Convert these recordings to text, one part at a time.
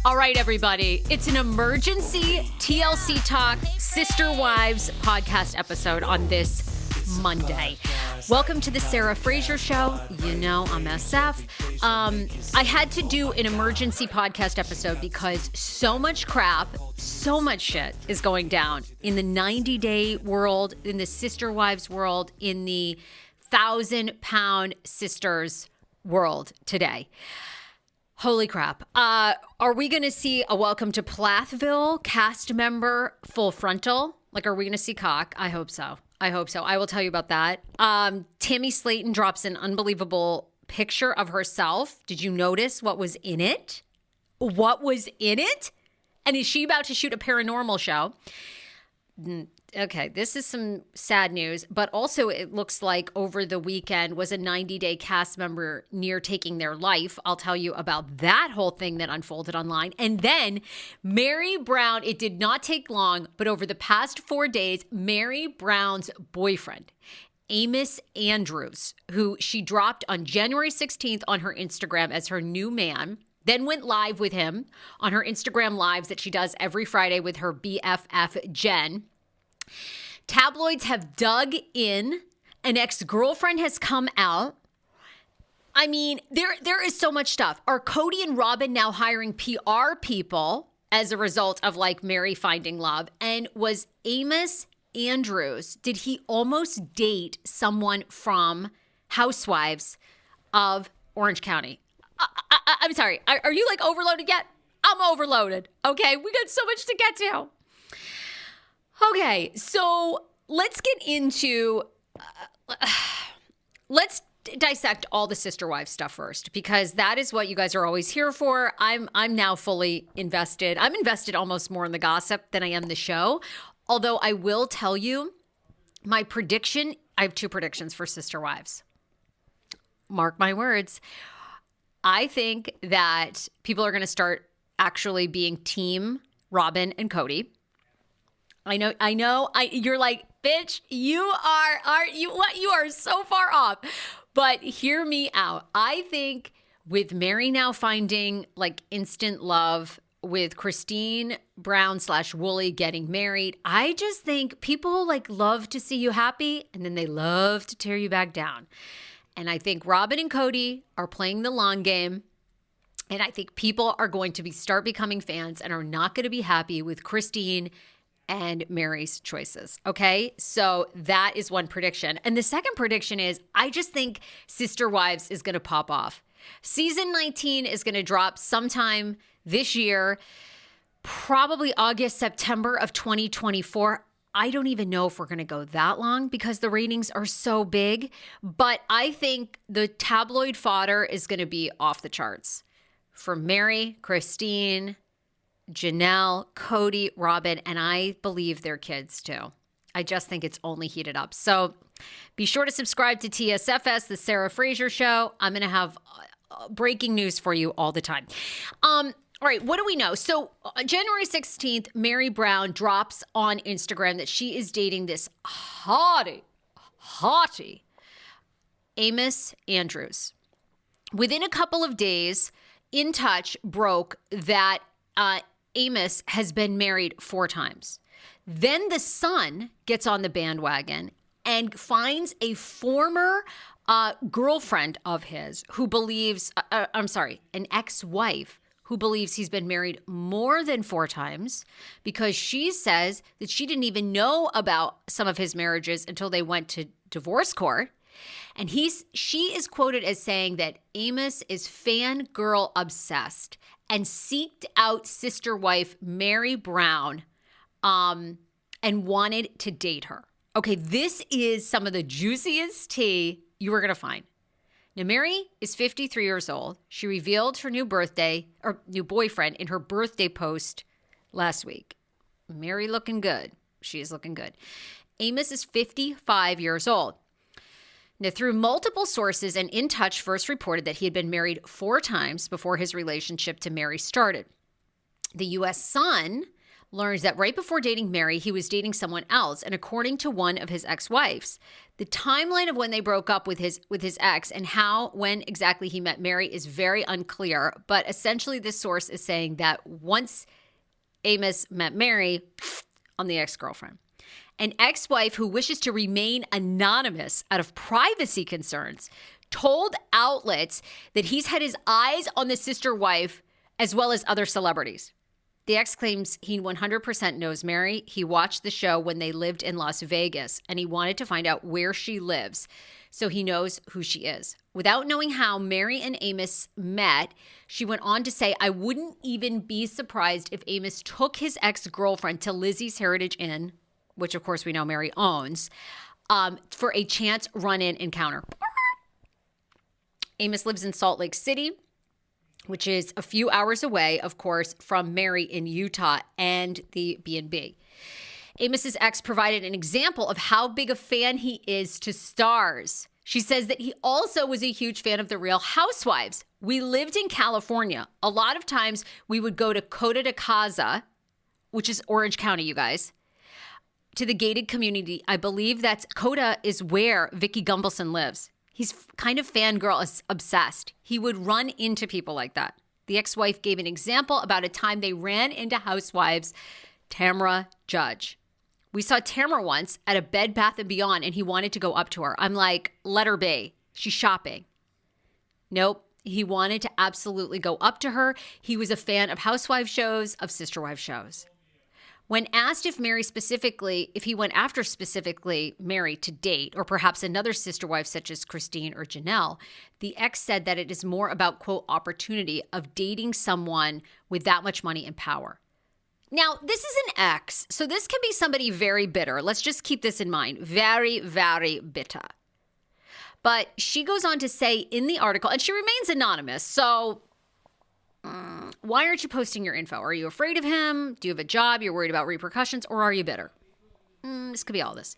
All right, everybody. It's an emergency TLC Talk Sister Wives podcast episode on this Monday. Welcome to the Sarah Fraser Show. You know I'm SF. I had to do an emergency podcast episode because so much crap, so much shit is going down in the 90-day world, in the sister wives world, in the 1,000-pound sisters world today. Holy crap. Are we going to see a welcome to Plathville cast member full frontal? Like, are we going to see cock? I hope so. I will tell you about that. Timmy Slayton drops an unbelievable picture of herself. Did you notice what was in it? What was in it? And is she about to shoot a paranormal show? Okay, this is some sad news, but also it looks like over the weekend was a 90-day cast member near taking their life. I'll tell you about that whole thing that unfolded online. And then Meri Brown, it did not take long, but over the past 4 days, Meri Brown's boyfriend, Amos Andrews, who she dropped on January 16th on her Instagram as her new man, then went live with him on her Instagram lives that she does every Friday with her BFF, Jen. Tabloids have dug in. An ex-girlfriend has come out. I mean, there is so much stuff. Are Cody and Robin now hiring PR people as a result of like Meri finding love? And was Amos Andrews, did he almost date someone from Housewives of Orange County? I'm sorry. Are you like overloaded yet? I'm overloaded. Okay, we got so much to get to. Okay, so let's get into, let's dissect all the sister wives stuff first, because that is what you guys are always here for. I'm now fully invested. I'm invested almost more in the gossip than I am the show. Although I will tell you my prediction, I have 2 predictions for sister wives. Mark my words. I think that people are going to start actually being team Robin and Cody. I know. You're like, bitch, you are so far off. But hear me out. I think with Meri now finding like instant love, with Christine Brown / Wooly getting married, I just think people like love to see you happy and then they love to tear you back down. And I think Robin and Cody are playing the long game. And I think people are going to start becoming fans and are not going to be happy with Christine and Meri's choices. Okay. So that is one prediction. And the second prediction is I just think Sister Wives is going to pop off. Season 19 is going to drop sometime this year, probably August, September of 2024. I don't even know if we're going to go that long because the ratings are so big. But I think the tabloid fodder is going to be off the charts for Meri, Christine, Janelle, Cody, Robin, and I believe their kids too. I just think it's only heated up. So be sure to subscribe to TSFS, the Sarah Fraser Show. I'm going to have breaking news for you all the time. All right, what do we know? So January 16th, Meri Brown drops on Instagram that she is dating this hottie, Amos Andrews. Within a couple of days, In Touch broke that Amos has been married 4 times. Then the Sun gets on the bandwagon and finds a former girlfriend of his who believes, an ex-wife who believes he's been married more than 4 times because she says that she didn't even know about some of his marriages until they went to divorce court. And she is quoted as saying that Amos is fangirl obsessed and seeked out sister wife Meri Brown and wanted to date her. Okay, this is some of the juiciest tea you are going to find. Now, Meri is 53 years old. She revealed her new boyfriend in her birthday post last week. Meri looking good. She is looking good. Amos is 55 years old. Now, through multiple sources, and In Touch first reported that he had been married 4 times before his relationship to Meri started. The U.S. Sun learns that right before dating Meri, he was dating someone else. And according to one of his ex-wives, the timeline of when they broke up with his ex and when exactly he met Meri is very unclear. But essentially, this source is saying that once Amos met Meri, on the ex-girlfriend. An ex-wife who wishes to remain anonymous out of privacy concerns told outlets that he's had his eyes on the sister wife as well as other celebrities. The ex claims he 100% knows Meri. He watched the show when they lived in Las Vegas, and he wanted to find out where she lives so he knows who she is. Without knowing how Meri and Amos met, she went on to say, I wouldn't even be surprised if Amos took his ex-girlfriend to Lizzie's Heritage Inn, which of course we know Meri owns, for a chance run-in encounter. Amos lives in Salt Lake City, which is a few hours away, of course, from Meri in Utah and the B&B. Amos's ex provided an example of how big a fan he is to stars. She says that he also was a huge fan of the Real Housewives. We lived in California. A lot of times we would go to Coda de Casa, which is Orange County, you guys, to the gated community. I believe that's Coda is where Vicky Gumbelson lives. He's kind of fangirl obsessed. He would run into people like that. The ex-wife gave an example about a time they ran into Housewives, Tamra Judge. We saw Tamra once at a Bed Bath & Beyond, and he wanted to go up to her. I'm like, let her be. She's shopping. Nope. He wanted to absolutely go up to her. He was a fan of Housewife shows, of Sister Wife shows. When asked if he went after specifically Meri to date, or perhaps another sister wife such as Christine or Janelle, the ex said that it is more about, quote, opportunity of dating someone with that much money and power. Now, this is an ex, so this can be somebody very bitter. Let's just keep this in mind. Very, very bitter. But she goes on to say in the article, and she remains anonymous, so why aren't you posting your info? Are you afraid of him? Do you have a job? You're worried about repercussions? Or are you bitter? This could be all this.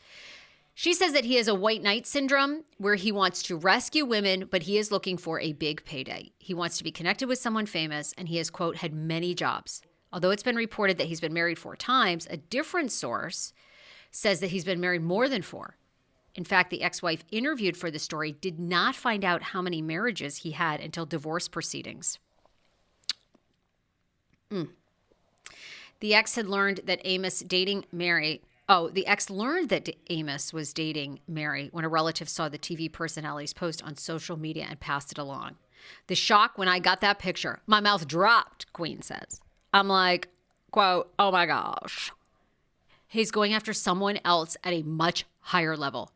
She says that he has a white knight syndrome where he wants to rescue women, but he is looking for a big payday. He wants to be connected with someone famous, and he has, quote, had many jobs. Although it's been reported that he's been married 4 times, a different source says that he's been married more than 4. In fact, the ex-wife interviewed for the story did not find out how many marriages he had until divorce proceedings. The ex had learned that Amos dating Meri. The ex learned that Amos was dating Meri when a relative saw the TV personality's post on social media and passed it along. The shock when I got that picture, my mouth dropped, Queen says. I'm like, quote, oh my gosh. He's going after someone else at a much higher level.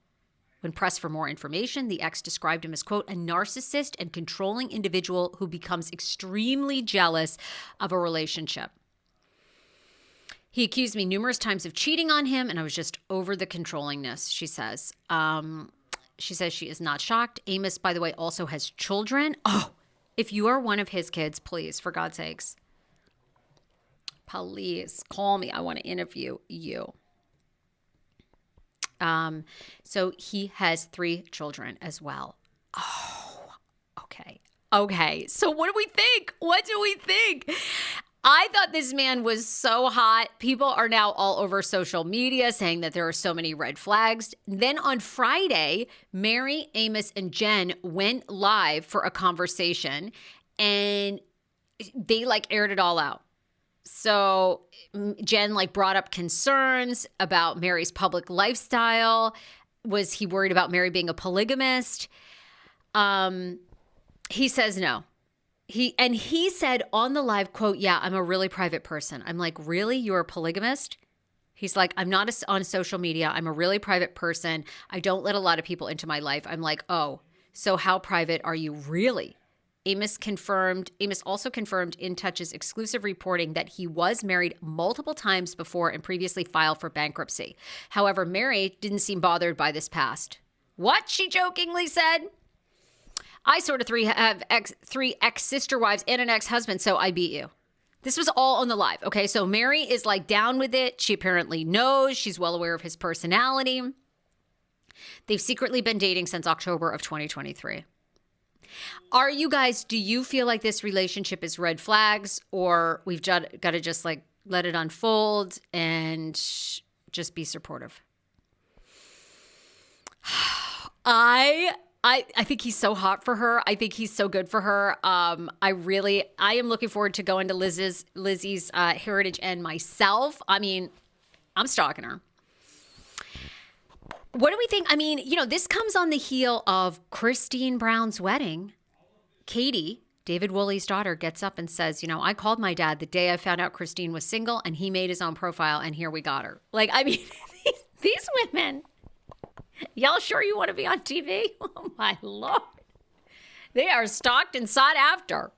When pressed for more information, the ex described him as, quote, a narcissist and controlling individual who becomes extremely jealous of a relationship. He accused me numerous times of cheating on him, and I was just over the controllingness, she says. She says she is not shocked. Amos, by the way, also has children. Oh, if you are one of his kids, please, for God's sakes, please call me. I want to interview you. So he has 3 children as well. Oh, okay. So what do we think? I thought this man was so hot. People are now all over social media saying that there are so many red flags. Then on Friday, Meri, Amos, and Jen went live for a conversation, and they aired it all out. So Jen brought up concerns about Meri's public lifestyle. Was he worried about Meri being a polygamist? He says no. He said on the live, quote, yeah, I'm a really private person. I'm like, really? You're a polygamist? He's like, I'm not on social media. I'm a really private person. I don't let a lot of people into my life. I'm like, oh, so how private are you really? Amos also confirmed In Touch's exclusive reporting that he was married multiple times before and previously filed for bankruptcy. However, Meri didn't seem bothered by this past. What? She jokingly said. I sort of have 3 ex-sister wives and an ex-husband, so I beat you. This was all on the live, okay? So Meri is down with it. She apparently knows. She's well aware of his personality. They've secretly been dating since October of 2023. Do you feel like this relationship is red flags, or we've got to just let it unfold, and just be supportive. I think he's so hot for her. I think he's so good for her. I am looking forward to going to Lizzie's Heritage Inn myself. I mean, I'm stalking her. What do we think? I mean, this comes on the heel of Christine Brown's wedding. Katie, David Woolley's daughter, gets up and says, I called my dad the day I found out Christine was single, and he made his own profile, and here we got her. Like, I mean, these women, y'all sure you want to be on TV? Oh, my Lord. They are stalked and sought after.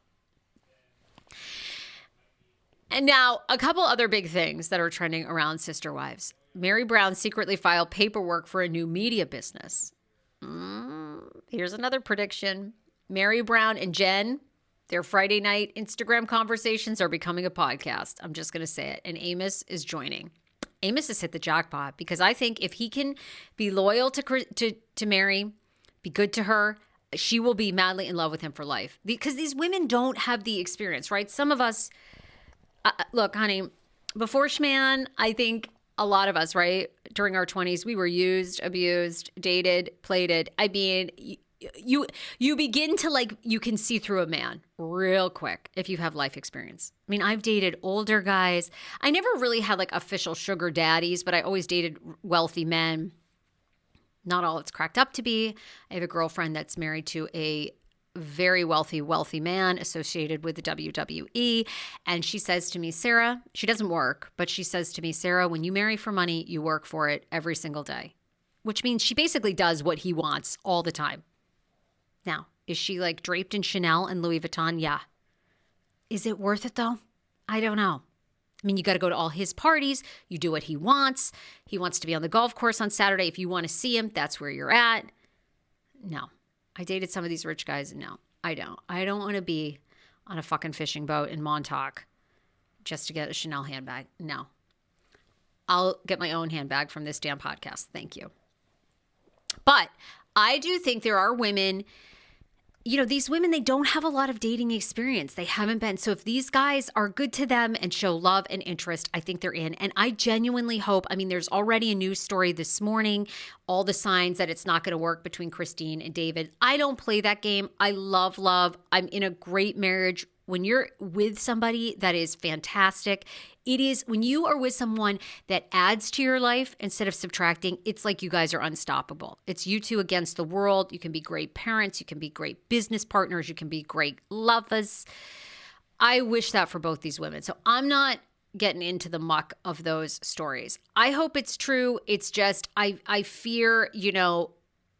And now, a couple other big things that are trending around Sister Wives. Meri Brown secretly filed paperwork for a new media business. Here's another prediction. Meri Brown and Jen, their Friday night Instagram conversations are becoming a podcast. I'm just going to say it. And Amos is joining. Amos has hit the jackpot, because I think if he can be loyal to Meri, be good to her, she will be madly in love with him for life. Because these women don't have the experience, right? Some of us, look, honey, before Schman, I think a lot of us, right, during our 20s, we were used, abused, dated, plated. I mean, you begin to you can see through a man real quick if you have life experience. I mean, I've dated older guys. I never really had official sugar daddies, but I always dated wealthy men. Not all it's cracked up to be. I have a girlfriend that's married to a very wealthy man associated with the WWE. And she says to me, Sarah, she doesn't work, but she says to me, Sarah, when you marry for money, you work for it every single day, which means she basically does what he wants all the time. Now, is she draped in Chanel and Louis Vuitton? Yeah. Is it worth it though? I don't know. I mean, you got to go to all his parties. You do what he wants. He wants to be on the golf course on Saturday. If you want to see him, that's where you're at. No. I dated some of these rich guys. No, I don't. I don't want to be on a fucking fishing boat in Montauk just to get a Chanel handbag. No. I'll get my own handbag from this damn podcast. Thank you. But I do think there are women, these women, they don't have a lot of dating experience. They haven't been. So if these guys are good to them and show love and interest, I think they're in. And I genuinely hope, there's already a news story this morning, all the signs that it's not going to work between Christine and David. I don't play that game. I love love. I'm in a great marriage. When you're with somebody that is fantastic, it is when you are with someone that adds to your life instead of subtracting, it's like you guys are unstoppable. It's you two against the world. You can be great parents. You can be great business partners. You can be great lovers. I wish that for both these women. So I'm not getting into the muck of those stories. I hope it's true. It's just, I fear,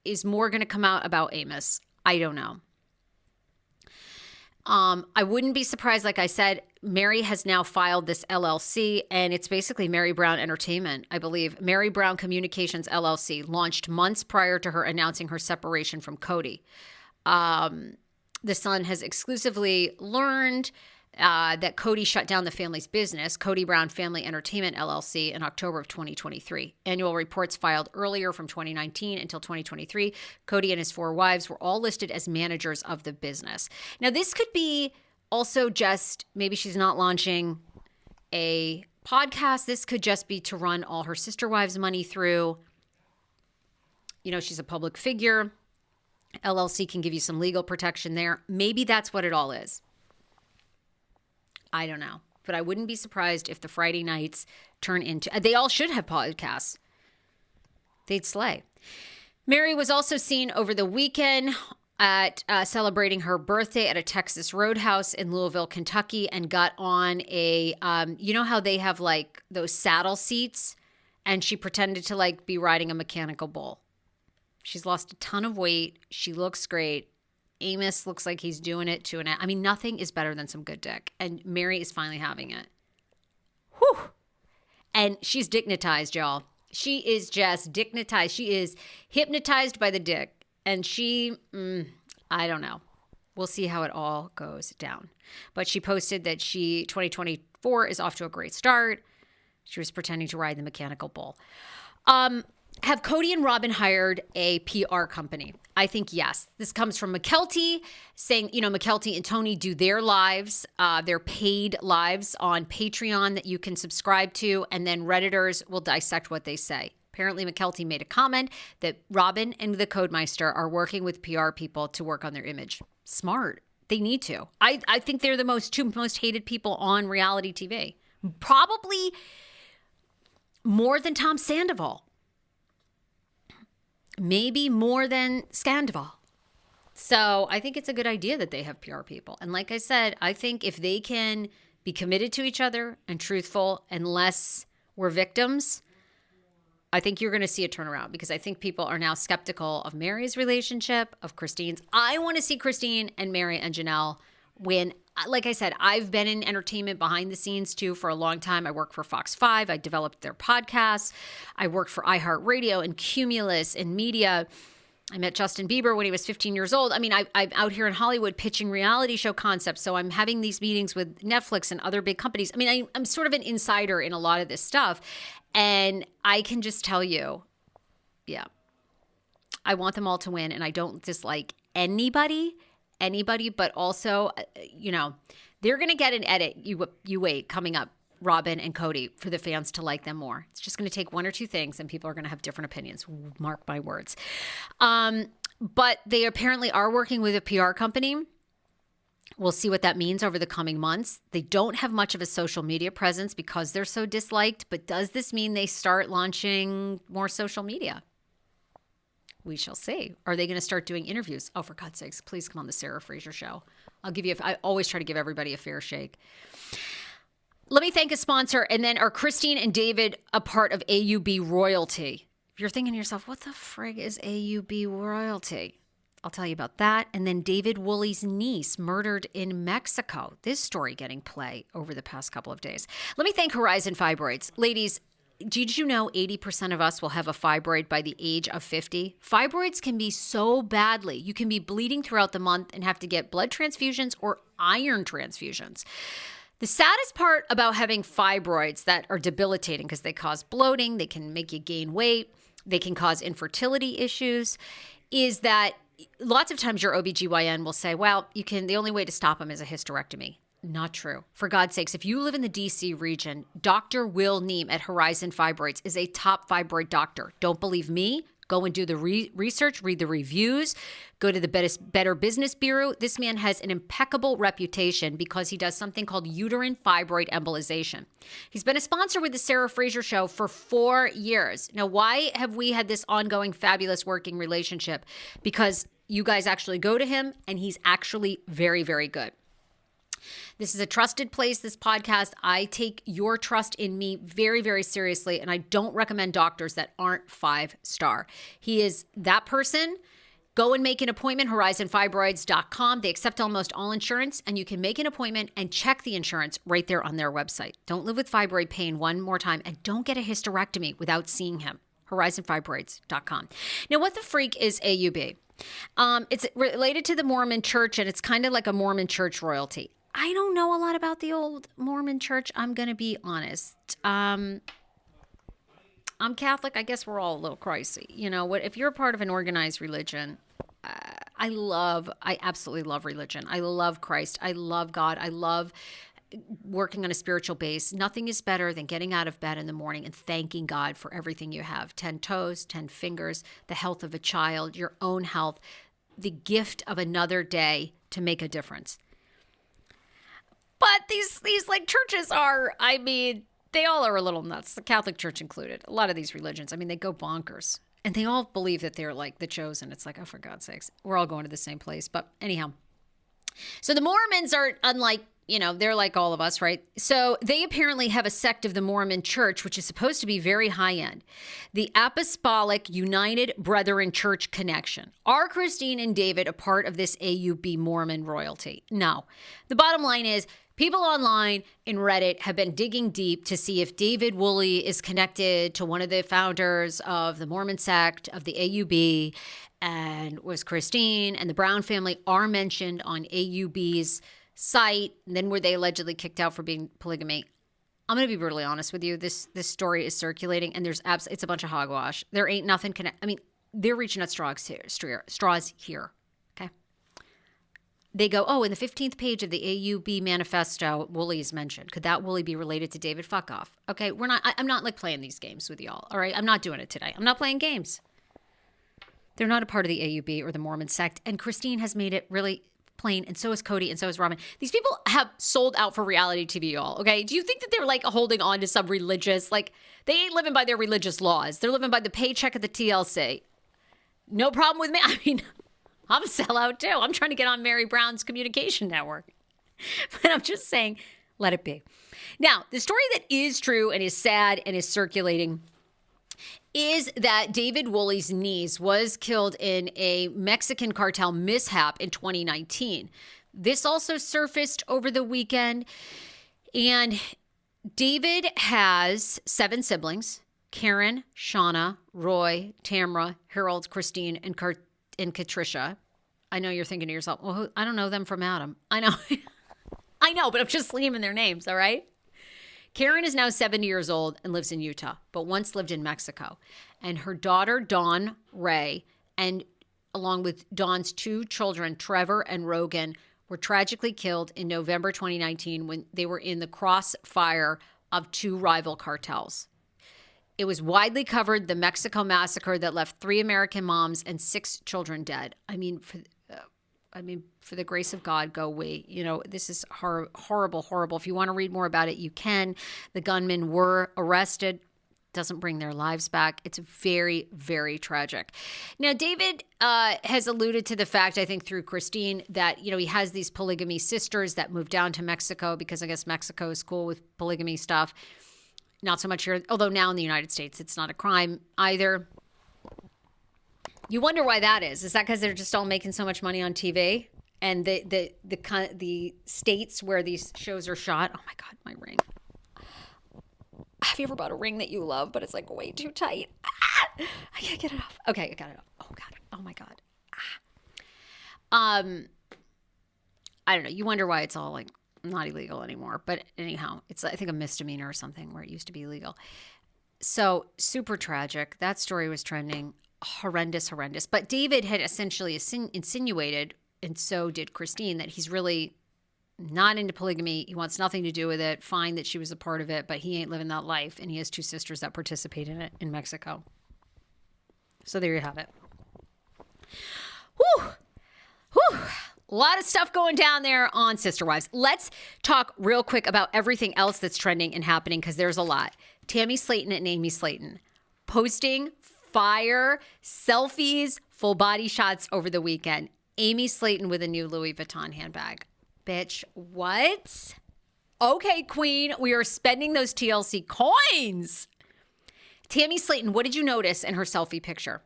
is more going to come out about Amos. I don't know. I wouldn't be surprised. Like I said, Meri has now filed this LLC, and it's basically Meri Brown Entertainment, I believe. Meri Brown Communications LLC launched months prior to her announcing her separation from Cody. The Sun has exclusively learned that Cody shut down the family's business, Cody Brown Family Entertainment LLC, in October of 2023. Annual reports filed earlier from 2019 until 2023. Cody and his 4 wives were all listed as managers of the business. Now, this could be also just, maybe she's not launching a podcast. This could just be to run all her sister wives' money through. She's a public figure. LLC can give you some legal protection there. Maybe that's what it all is. I don't know, but I wouldn't be surprised if the Friday nights turn into, they all should have podcasts. They'd slay. Meri was also seen over the weekend at celebrating her birthday at a Texas roadhouse in Louisville, Kentucky, and got on a, you know how they have those saddle seats, and she pretended to be riding a mechanical bull. She's lost a ton of weight. She looks great. Amos looks like he's doing it to nothing is better than some good dick. And Meri is finally having it. Whew. And she's dignitized, y'all. She is just dignitized. She is hypnotized by the dick. And she, I don't know. We'll see how it all goes down. But she posted that 2024 is off to a great start. She was pretending to ride the mechanical bull. Have Cody and Robin hired a PR company? I think yes. This comes from McKelty saying, McKelty and Tony do their lives, their paid lives on Patreon that you can subscribe to, and then Redditors will dissect what they say. Apparently, McKelty made a comment that Robin and the Codemeister are working with PR people to work on their image. Smart. They need to. I think they're the two most hated people on reality TV. Probably more than Tom Sandoval. Maybe more than Scandival. So I think it's a good idea that they have PR people. And like I said, I think if they can be committed to each other and truthful, unless we're victims, I think you're going to see a turnaround, because I think people are now skeptical of Meri's relationship, of Christine's. I want to see Christine and Meri and Janelle win. Like I said, I've been in entertainment behind the scenes too for a long time. I work for Fox 5. I developed their podcasts. I worked for iHeartRadio and Cumulus and media. I met Justin Bieber when he was 15 years old. I mean, I'm out here in Hollywood pitching reality show concepts. So I'm having these meetings with Netflix and other big companies. I mean, I'm sort of an insider in a lot of this stuff. And I can just tell you, yeah, I want them all to win. And I don't dislike anybody, but also, they're going to get an edit. You wait, coming up, Robin and Cody, for the fans to like them more. It's just going to take one or two things and people are going to have different opinions. Mark my words. But they apparently are working with a PR company. We'll see what that means over the coming months. They don't have much of a social media presence because they're so disliked. But does this mean they start launching more social media? We shall see. Are they going to start doing interviews? Oh, for God's sakes, please come on the Sarah Fraser Show. I always try to give everybody a fair shake. Let me thank a sponsor. And then, are Christine and David a part of AUB royalty? If you're thinking to yourself, what the frig is AUB royalty? I'll tell you about that. And then David Woolley's niece murdered in Mexico. This story getting play over the past couple of days. Let me thank Horizon Fibroids. Ladies, did you know 80% of us will have a fibroid by the age of 50? Fibroids can be so badly. You can be bleeding throughout the month and have to get blood transfusions or iron transfusions. The saddest part about having fibroids that are debilitating, because they cause bloating, they can make you gain weight, they can cause infertility issues, is that lots of times your OBGYN will say, well, the only way to stop them is a hysterectomy. Not true. For God's sakes, if you live in the DC region, Dr. Will Neem at Horizon Fibroids is a top fibroid doctor. Don't believe me? Go and do the research, read the reviews, go to the Better Business Bureau. This man has an impeccable reputation because he does something called uterine fibroid embolization. He's been a sponsor with the Sarah Fraser Show for 4 years. Now, why have we had this ongoing fabulous working relationship? Because you guys actually go to him and he's actually very, very good. This is a trusted place, this podcast. I take your trust in me very, very seriously, and I don't recommend doctors that aren't 5-star. He is that person. Go and make an appointment, horizonfibroids.com. They accept almost all insurance, and you can make an appointment and check the insurance right there on their website. Don't live with fibroid pain one more time, and don't get a hysterectomy without seeing him. horizonfibroids.com. Now, what the freak is AUB? It's related to the Mormon church, and it's kind of like a Mormon church royalty. I don't know a lot about the old Mormon church. I'm going to be honest. I'm Catholic. I guess we're all a little crazy. You know what? If you're a part of an organized religion, I absolutely love religion. I love Christ. I love God. I love working on a spiritual base. Nothing is better than getting out of bed in the morning and thanking God for everything you have. 10 toes, 10 fingers, the health of a child, your own health, the gift of another day to make a difference. But these like churches are, I mean, they all are a little nuts, the Catholic Church included. A lot of these religions, I mean, they go bonkers. And they all believe that they're like the chosen. It's like, oh, for God's sakes, we're all going to the same place. But anyhow, so the Mormons are unlike, they're like all of us, right? So they apparently have a sect of the Mormon church, which is supposed to be very high end. The Apostolic United Brethren Church Connection. Are Christine and David a part of this AUB Mormon royalty? No. The bottom line is, people online in Reddit have been digging deep to see if David Woolley is connected to one of the founders of the Mormon sect of the AUB, and was Christine and the Brown family are mentioned on AUB's site. And then were they allegedly kicked out for being polygamy? I'm going to be brutally honest with you. This story is circulating, and it's a bunch of hogwash. There ain't nothing they're reaching at straws here. Okay. They go, oh, in the 15th page of the AUB manifesto, Wooly is mentioned. Could that Wooly be related to David? Fuck off. Okay. I'm not like playing these games with y'all. All right. I'm not doing it today. I'm not playing games. They're not a part of the AUB or the Mormon sect. And Christine has made it really plain, and so is Cody, and so is Robin. These people have sold out for reality TV, y'all, okay? Do you think that they're like holding on to some religious, like they ain't living by their religious laws. They're living by the paycheck of the TLC. No problem with me. I mean, I'm a sellout too. I'm trying to get on Meri Brown's communication network. But I'm just saying, let it be. Now, the story that is true and is sad and is circulating is that David Woolley's niece was killed in a Mexican cartel mishap in 2019. This also surfaced over the weekend. And David has 7 siblings: Karen, Shauna, Roy, Tamra, Harold, Christine, and Katricia. I know you're thinking to yourself, well, I don't know them from Adam. I know. I know, but I'm just naming their names, all right? Karen is now 70 years old and lives in Utah, but once lived in Mexico. And her daughter, Dawn Ray, and along with Dawn's 2 children, Trevor and Rogan, were tragically killed in November 2019 when they were in the crossfire of 2 rival cartels. It was widely covered, the Mexico massacre that left 3 American moms and 6 children dead. I mean, for the grace of God, go we. You know, this is horrible, horrible. If you want to read more about it, you can. The gunmen were arrested. Doesn't bring their lives back. It's very, very tragic. Now, David has alluded to the fact, I think through Christine, that, you know, he has these polygamy sisters that moved down to Mexico because I guess Mexico is cool with polygamy stuff. Not so much here, although now in the United States, it's not a crime either. You wonder why that is. Is that because they're just all making so much money on TV? And the states where these shows are shot. Oh my God, my ring. Have you ever bought a ring that you love, but it's like way too tight? I can't get it off. Okay, I got it off. Oh God. Oh my God. I don't know. You wonder why it's all like not illegal anymore. But anyhow, it's I think a misdemeanor or something where it used to be illegal. So super tragic. That story was trending. Horrendous. But David had essentially insinuated, and so did Christine, that he's really not into polygamy. He wants nothing to do with it. Fine that she was a part of it, but he ain't living that life. And he has 2 sisters that participate in it in Mexico. So there you have it. Whew. A lot of stuff going down there on Sister Wives. Let's talk real quick about everything else that's trending and happening, because there's a lot. Timmy Slayton and Amy Slayton posting fire selfies, full body shots over the weekend. Amy Slayton with a new Louis Vuitton handbag. Bitch, what? Okay, queen, we are spending those TLC coins. Timmy Slayton, what did you notice in her selfie picture?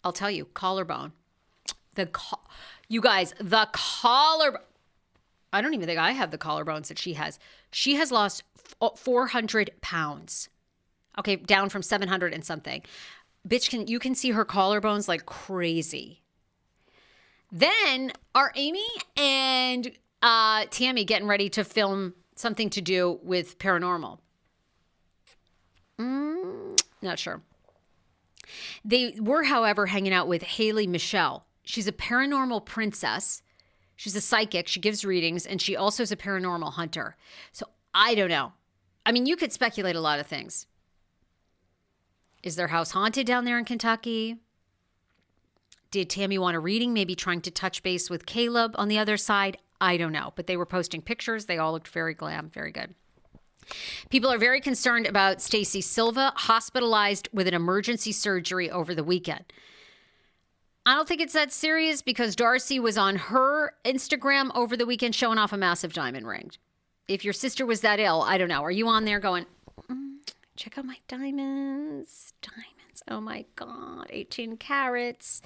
I'll tell you, collarbone. You guys, the collarbone. I don't even think I have the collarbones that she has. She has lost 400 pounds. Okay, down from 700 and something. Bitch, you can see her collarbones like crazy. Then are Amy and Tammy getting ready to film something to do with paranormal? Not sure. They were, however, hanging out with Haley Michelle. She's a paranormal princess. She's a psychic. She gives readings, and she also is a paranormal hunter. So I don't know. I mean, you could speculate a lot of things. Is their house haunted down there in Kentucky? Did Tammy want a reading, maybe trying to touch base with Caleb on the other side? I don't know. But they were posting pictures. They all looked very glam, very good. People are very concerned about Stacey Silva, hospitalized with an emergency surgery over the weekend. I don't think it's that serious because Darcy was on her Instagram over the weekend showing off a massive diamond ring. If your sister was that ill, I don't know. Are you on there going, check out my diamonds? Diamonds. Oh my God. 18 carats.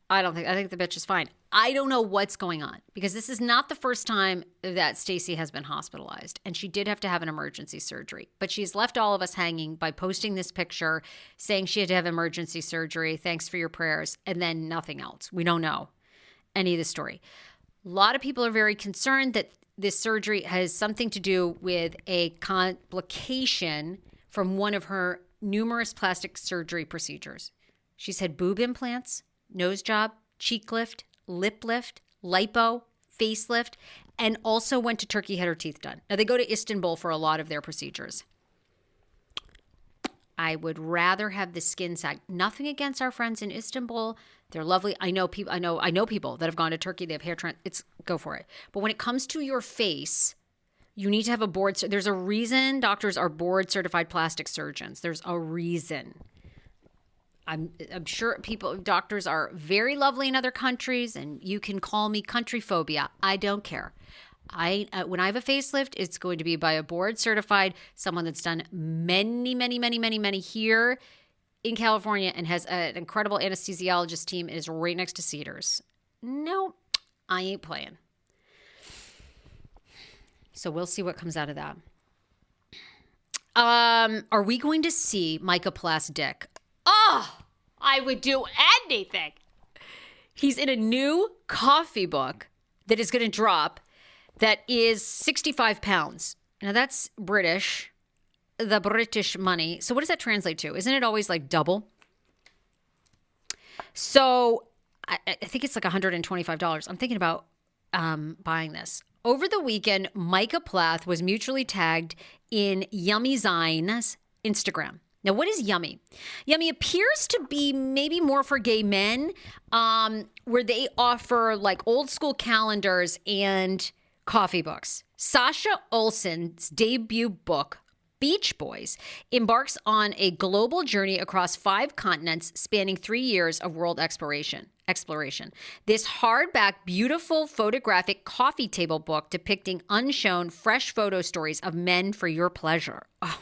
I think the bitch is fine. I don't know what's going on because this is not the first time that Stacey has been hospitalized, and she did have to have an emergency surgery, but she's left all of us hanging by posting this picture saying she had to have emergency surgery. Thanks for your prayers. And then nothing else. We don't know any of the story. A lot of people are very concerned that this surgery has something to do with a complication from one of her numerous plastic surgery procedures. She's had boob implants, nose job, cheek lift, lip lift, lipo, facelift, and also went to Turkey, had her teeth done. Now, they go to Istanbul for a lot of their procedures. I would rather have the skin sag. Nothing against our friends in Istanbul. They're lovely. I know people that have gone to Turkey. They have hair go for it. But when it comes to your face, you need to have a board. There's a reason doctors are board certified plastic surgeons. There's a reason. I'm sure doctors are very lovely in other countries, and you can call me country phobia. I don't care. When I have a facelift, it's going to be by a board certified, someone that's done many here in California and has an incredible anesthesiologist team and is right next to Cedars. No, I ain't playing. So we'll see what comes out of that. Are we going to see Micah Plath's dick? Oh, I would do anything. He's in a new coffee book that is going to drop that is 65 pounds. Now that's British, the British money. So what does that translate to? Isn't it always like double? So I think it's like $125. I'm thinking about buying this. Over the weekend, Micah Plath was mutually tagged in Yummy Zine's Instagram. Now, what is Yummy? Yummy appears to be maybe more for gay men, where they offer like old school calendars and coffee books. Sasha Olsen's debut book, Beach Boys, embarks on a global journey across 5 continents spanning 3 years of world exploration. This hardback, beautiful photographic coffee table book depicting unshown, fresh photo stories of men for your pleasure. Oh.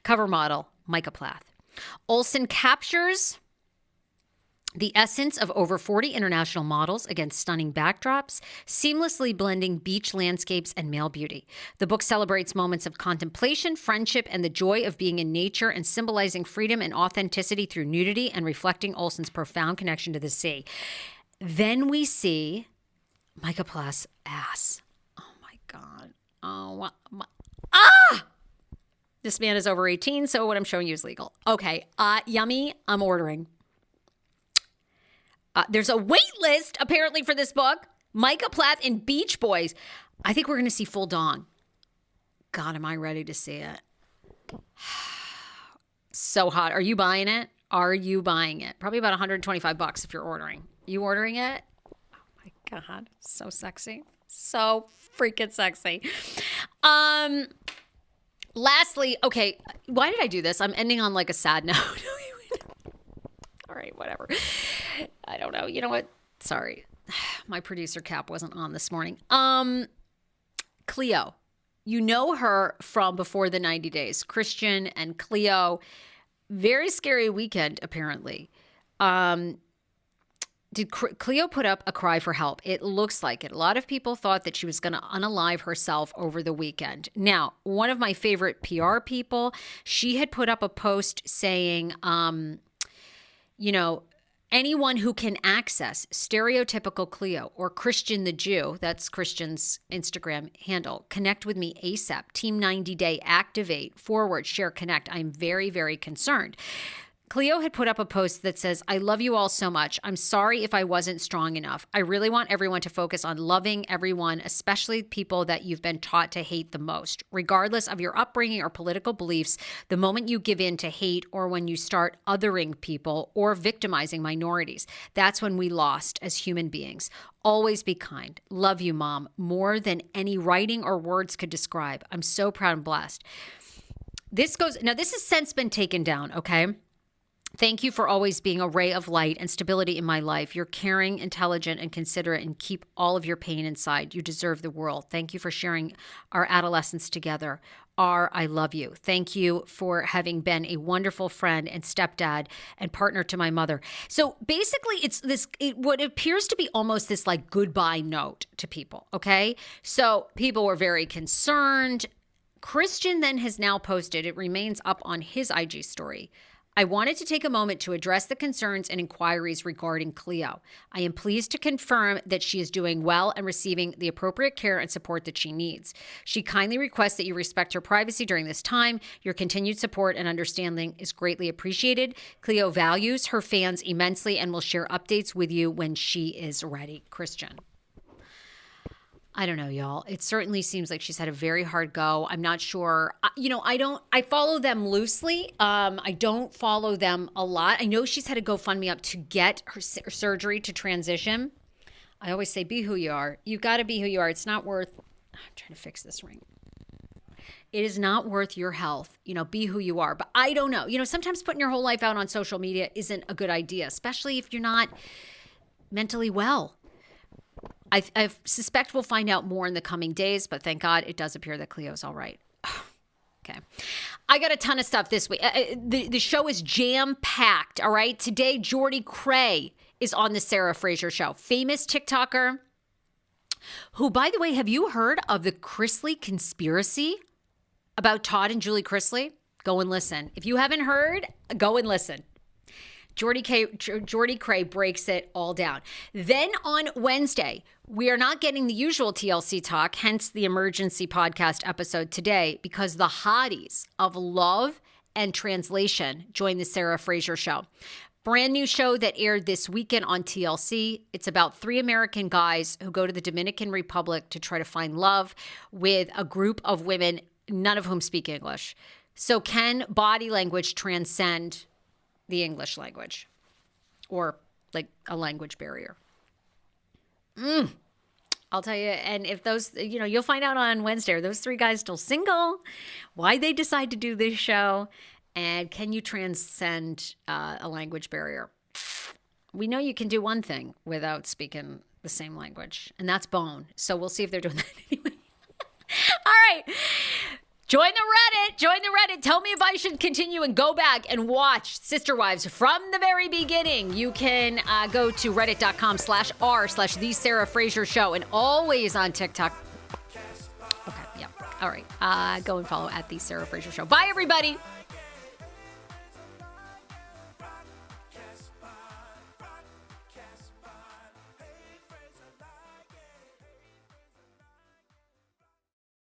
Cover model, Micah Plath. Olsen captures the essence of over 40 international models against stunning backdrops, seamlessly blending beach landscapes and male beauty. The book celebrates moments of contemplation, friendship, and the joy of being in nature, and symbolizing freedom and authenticity through nudity and reflecting Olsen's profound connection to the sea. Then we see Micah Plath's ass. Oh my God. Oh my. Ah! This man is over 18, so what I'm showing you is legal. Okay, Yummy, I'm ordering. There's a wait list, apparently, for this book. Micah Plath and Beach Boys. I think we're going to see full dong. God, am I ready to see it? So hot. Are you buying it? Are you buying it? Probably about $125 if you're ordering. You ordering it? Oh, my God. So sexy. So freaking sexy. Lastly, okay, why did I do this? I'm ending on like a sad note. All right, whatever. I don't know. You know what? Sorry. My producer cap wasn't on this morning. Cleo. You know her from Before the 90 Days. Christian and Cleo. Very scary weekend, apparently. Did Cleo put up a cry for help? It looks like it. A lot of people thought that she was going to unalive herself over the weekend. Now, one of my favorite PR people, she had put up a post saying, anyone who can access stereotypical Cleo or Christian the Jew, that's Christian's Instagram handle, connect with me ASAP, Team 90 Day, activate, forward, share, connect. I'm very, very concerned. Cleo had put up a post that says, I love you all so much. I'm sorry if I wasn't strong enough. I really want everyone to focus on loving everyone, especially people that you've been taught to hate the most. Regardless of your upbringing or political beliefs, the moment you give in to hate or when you start othering people or victimizing minorities, that's when we lost as human beings. Always be kind. Love you, Mom, more than any writing or words could describe. I'm so proud and blessed. This has since been taken down, okay? Thank you for always being a ray of light and stability in my life. You're caring, intelligent, and considerate, and keep all of your pain inside. You deserve the world. Thank you for sharing our adolescence together. I love you. Thank you for having been a wonderful friend and stepdad and partner to my mother. So basically, what appears to be almost this like goodbye note to people, okay? So people were very concerned. Christian then has now posted, it remains up on his IG story, I wanted to take a moment to address the concerns and inquiries regarding Cleo. I am pleased to confirm that she is doing well and receiving the appropriate care and support that she needs. She kindly requests that you respect her privacy during this time. Your continued support and understanding is greatly appreciated. Cleo values her fans immensely and will share updates with you when she is ready. Christian. I don't know, y'all. It certainly seems like she's had a very hard go. I'm not sure. I follow them loosely. I don't follow them a lot. I know she's had a GoFundMe up to get her surgery to transition. I always say, be who you are. You've got to be who you are. It's not worth, I'm trying to fix this ring. It is not worth your health. Be who you are. But I don't know. Sometimes putting your whole life out on social media isn't a good idea, especially if you're not mentally well. I suspect we'll find out more in the coming days, but thank God it does appear that Cleo's all right. Okay. I got a ton of stuff this week. The show is jam-packed, all right? Today, Jordy Cray is on the Sarah Fraser Show. Famous TikToker who, by the way, have you heard of the Chrisley conspiracy about Todd and Julie Chrisley? Go and listen. If you haven't heard, go and listen. Jordy Cray breaks it all down. Then on Wednesday, we are not getting the usual TLC talk, hence the emergency podcast episode today, because the hotties of Love and Translation join the Sarah Fraser Show. Brand new show that aired this weekend on TLC. It's about 3 American guys who go to the Dominican Republic to try to find love with a group of women, none of whom speak English. So can body language transcend the English language or like a language barrier? I'll tell you. And if those, you'll find out on Wednesday, are those 3 guys still single? Why they decide to do this show? And can you transcend a language barrier? We know you can do one thing without speaking the same language, and that's bone. So we'll see if they're doing that anyway. All right. Join the Reddit. Tell me if I should continue and go back and watch Sister Wives from the very beginning. You can go to reddit.com/r/The Sarah Fraser Show, and always on TikTok. Okay, yeah. All right. Go and follow at The Sarah Fraser Show. Bye, everybody.